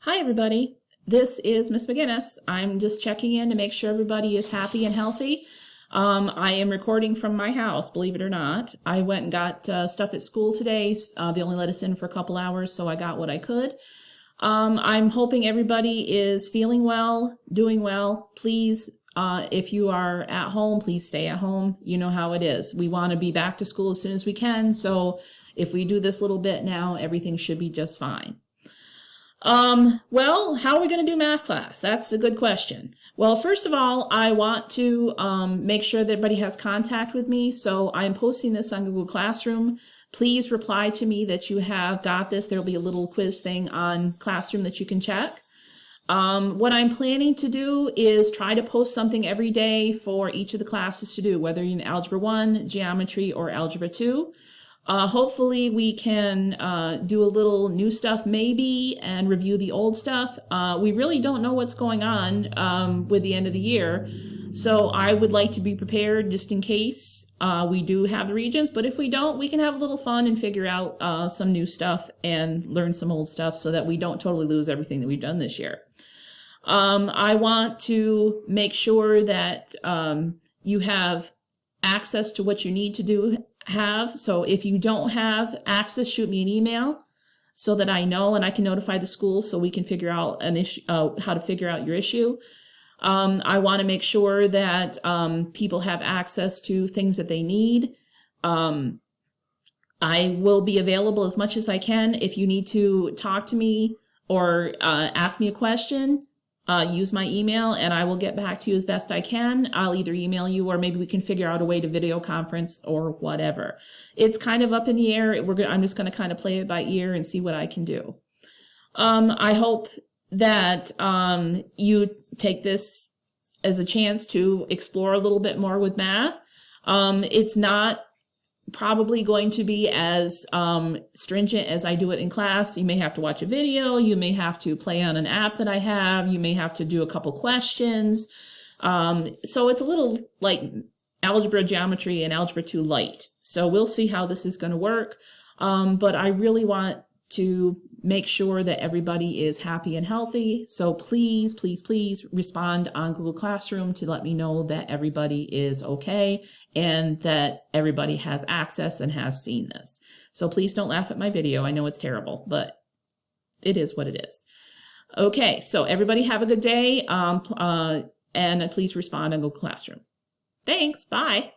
Hi, everybody. This is Miss McGinnis. I'm just checking in to make sure everybody is happy and healthy. I am recording from my house, believe it or not. I went and got stuff at school today. They only let us in for a couple hours, so I got what I could. I'm hoping everybody is feeling well, doing well. Please, if you are at home, please stay at home. You know how it is. We want to be back to school as soon as we can, so if we do this little bit now, everything should be just fine. Well, how are we going to do math class? That's a good question. Well, first of all, I want to make sure that everybody has contact with me, so I'm posting this on Google Classroom. Please reply to me that you have got this. There'll be a little quiz thing on Classroom that you can check. What I'm planning to do is try to post something every day for each of the classes to do, whether you're in Algebra 1, Geometry, or Algebra 2. Hopefully we can do a little new stuff maybe and review the old stuff. We really don't know what's going on with the end of the year, so I would like to be prepared just in case we do have the Regents, but if we don't, we can have a little fun and figure out some new stuff and learn some old stuff so that we don't totally lose everything that we've done this year. I want to make sure that you have access to what you need to have. So if you don't have access, shoot me an email so that I know and I can notify the school so we can figure out an issue, how to figure out your issue. I want to make sure that people have access to things that they need. I will be available as much as I can. If you need to talk to me or ask me a question, use my email and I will get back to you as best I can. I'll either email you or maybe we can figure out a way to video conference or whatever. It's kind of up in the air. I'm just going to kind of play it by ear and see what I can do. I hope that you take this as a chance to explore a little bit more with math. It's not probably going to be as stringent as I do it in class. You may have to watch a video, you may have to play on an app that I have, you may have to do a couple questions. So it's a little like Algebra, Geometry, and Algebra 2 light. So we'll see how this is going to work. But I really want to make sure that everybody is happy and healthy. So please, please, please respond on Google Classroom to let me know that everybody is okay and that everybody has access and has seen this. So please don't laugh at my video. I know it's terrible, but it is what it is. Okay, so everybody have a good day, and please respond on Google Classroom. Thanks, bye.